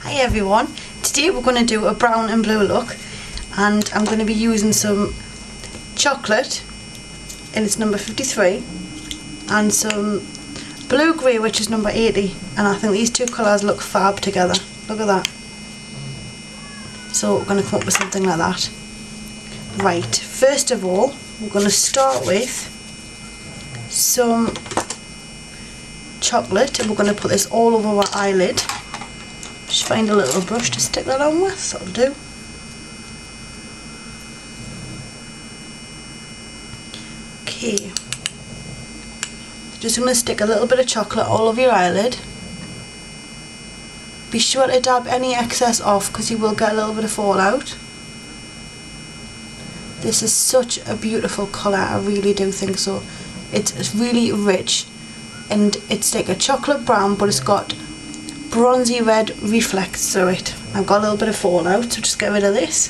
Hi everyone, today we're going to do a brown and blue look, and I'm going to be using some chocolate, and it's number 53, and some blue grey, which is number 80, and I think these two colours look fab together. Look at that. So we're going to come up with something like that. Right, first of all we're going to start with some chocolate, and we're going to put this all over our eyelid. Just find a little brush to stick that on with, that'll do. Okay, just going to stick a little bit of chocolate all over your eyelid. Be sure to dab any excess off because you will get a little bit of fallout. This is such a beautiful colour, I really do think so. It's really rich and it's like a chocolate brown, but it's got bronzy red reflex through it. I've got a little bit of fallout, so just get rid of this.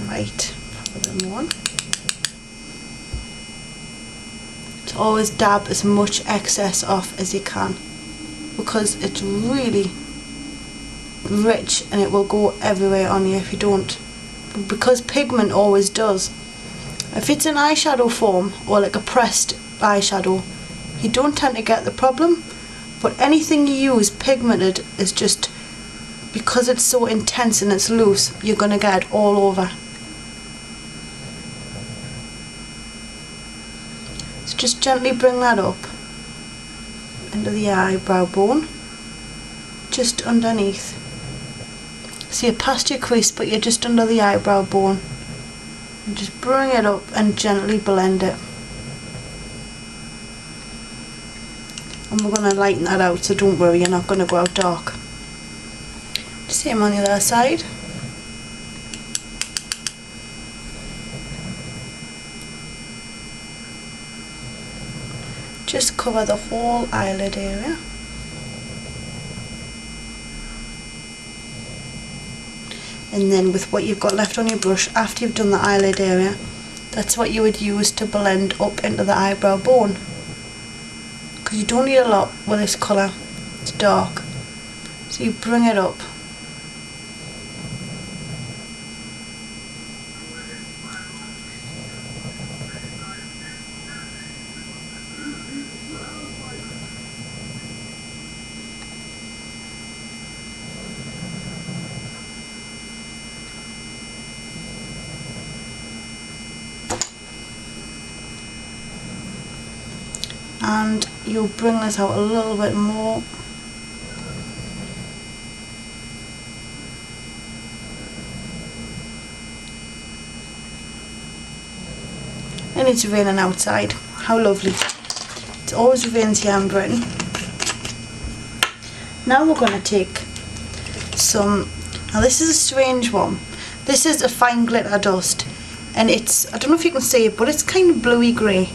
Right, put a bit more on. So always dab as much excess off as you can because it's really rich and it will go everywhere on you if you don't, because pigment always does. If it's an eyeshadow form or like a pressed eyeshadow, you don't tend to get the problem, but anything you use pigmented is just, because it's so intense and it's loose, you're going to get it all over. So just gently bring that up into the eyebrow bone, just underneath. So you're past your crease, but you're just under the eyebrow bone. And just bring it up and gently blend it. And we're going to lighten that out, so don't worry, you're not going to go out dark. Same on the other side. Just cover the whole eyelid area. And then with what you've got left on your brush after you've done the eyelid area, that's what you would use to blend up into the eyebrow bone, because you don't need a lot with this colour, it's dark, so you bring it up. And you'll bring this out a little bit more. And it's raining outside. How lovely. It always rains here in Britain. Now we're going to take some, now this is a strange one. This is a fine glitter dust, and it's, I don't know if you can see it, but it's kind of bluey grey.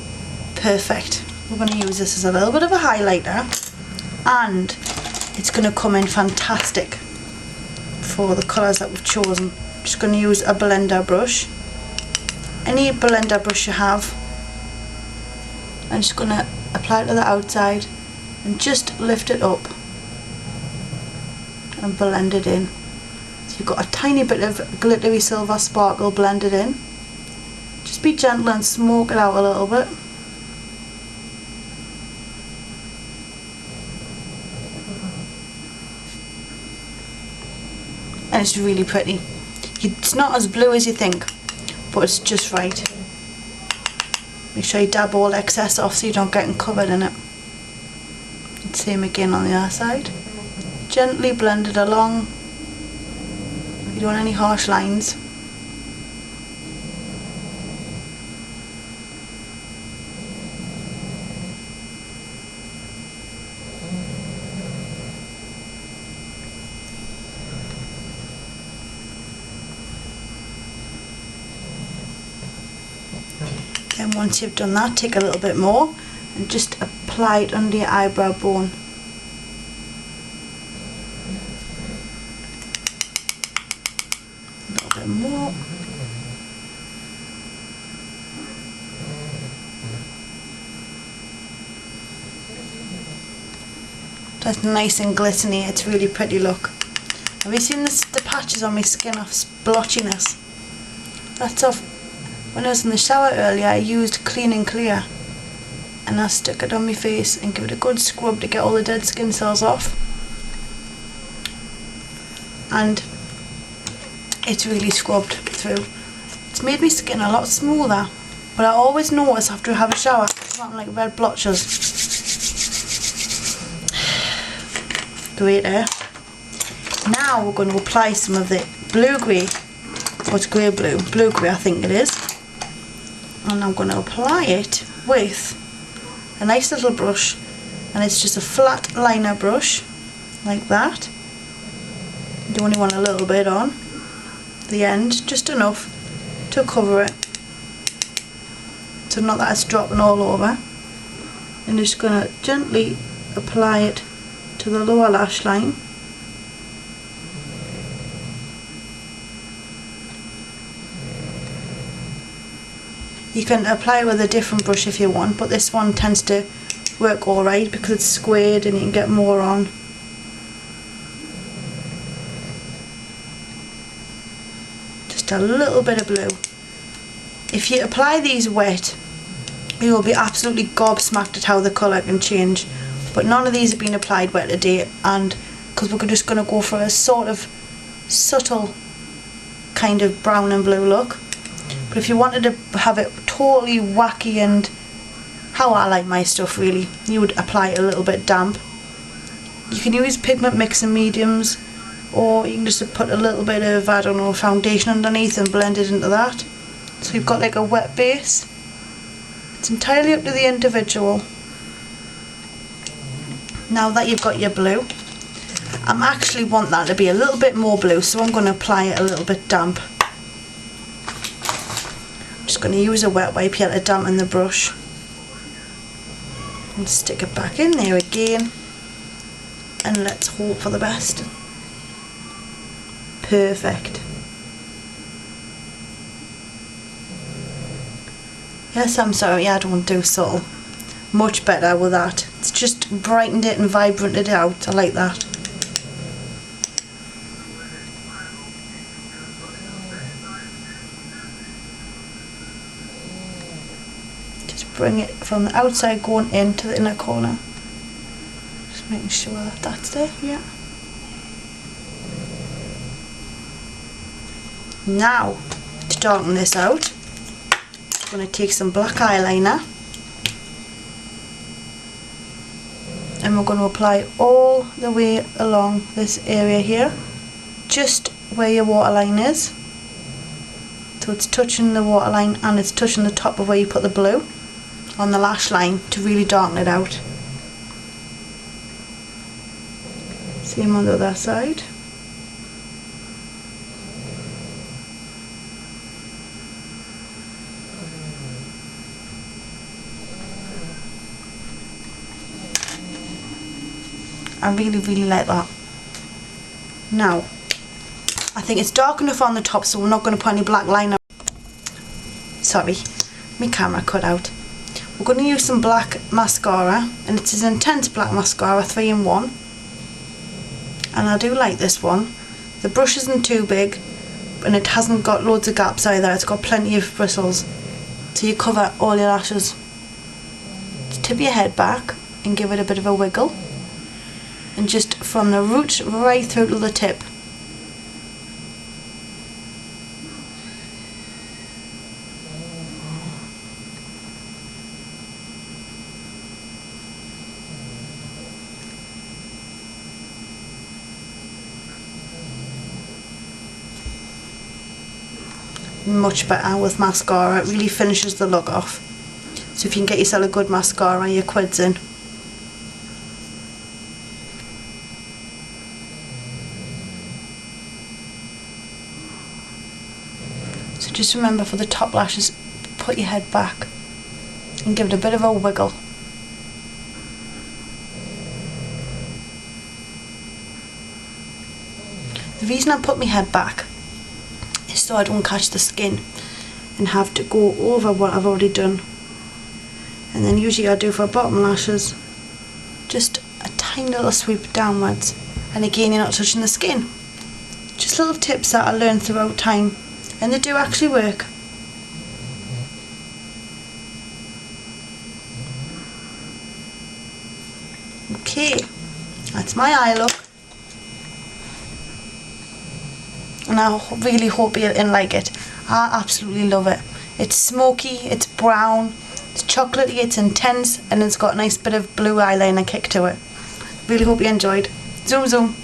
Perfect. We're going to use this as a little bit of a highlighter, and it's going to come in fantastic for the colours that we've chosen. Just going to use a blender brush, any blender brush you have. I'm just going to apply it to the outside and just lift it up and blend it in. So you've got a tiny bit of glittery silver sparkle blended in. Just be gentle and smoke it out a little bit. And it's really pretty. It's not as blue as you think, but it's just right. Make sure you dab all excess off so you don't get covered in it. And same again on the other side. Gently blend it along. You don't want any harsh lines. And once you've done that, take a little bit more and just apply it under your eyebrow bone. A little bit more. It's nice and glistening. It's really pretty, look. Have you seen the patches on my skin of splotchiness? That's off. When I was in the shower earlier, I used Clean and Clear and I stuck it on my face and give it a good scrub to get all the dead skin cells off. And it's really scrubbed through. It's made my skin a lot smoother, but I always notice after I have a shower I'm like red blotches. Great, eh? Now we're going to apply some of the blue-grey, what's grey-blue? Blue-grey I think it is. And I'm going to apply it with a nice little brush, and it's just a flat liner brush, like that. You only want a little bit on the end, just enough to cover it. So not that it's dropping all over. And just going to gently apply it to the lower lash line. You can apply it with a different brush if you want, but this one tends to work alright because it's squared and you can get more on. Just a little bit of blue. If you apply these wet, you will be absolutely gobsmacked at how the colour can change. But none of these have been applied wet today, and because we're just going to go for a sort of subtle kind of brown and blue look. But if you wanted to have it totally wacky and how I like my stuff really, you would apply it a little bit damp. You can use pigment mixing mediums, or you can just put a little bit of, I don't know, foundation underneath and blend it into that. So you've got like a wet base. It's entirely up to the individual. Now that you've got your blue, I actually want that to be a little bit more blue, so I'm going to apply it a little bit damp. Just going to use a wet wipe here to dampen the brush and stick it back in there again, and let's hope for the best. Perfect. Yes, I'm sorry, I don't do subtle. Much better with that. It's just brightened it and vibranted it out. I like that. Bring it from the outside going into the inner corner. Just making sure that that's there, yeah. Now, to darken this out, I'm going to take some black eyeliner and we're going to apply all the way along this area here, just where your waterline is. So it's touching the waterline and it's touching the top of where you put the blue on the lash line to really darken it out. Same on the other side. I really like that. Now, I think it's dark enough on the top, so we're not going to put any black liner. Sorry, my camera cut out. We're going to use some black mascara, and it's an intense black mascara, 3-in-1. And I do like this one. The brush isn't too big, and it hasn't got loads of gaps either. It's got plenty of bristles, so you cover all your lashes. Just tip your head back and give it a bit of a wiggle, and just from the root right through to the tip. Much better with mascara. It really finishes the look off. So if you can get yourself a good mascara, your quid's in. So just remember, for the top lashes, put your head back and give it a bit of a wiggle. The reason I put my head back is so I don't catch the skin and have to go over what I've already done. And then usually I do for bottom lashes just a tiny little sweep downwards, and again you're not touching the skin. Just little tips that I learned throughout time, and they do actually work. Okay, that's my eye look, and I really hope you like it. I absolutely love it. It's smoky, it's brown, it's chocolatey, it's intense, and it's got a nice bit of blue eyeliner kick to it. Really hope you enjoyed. Zoom zoom.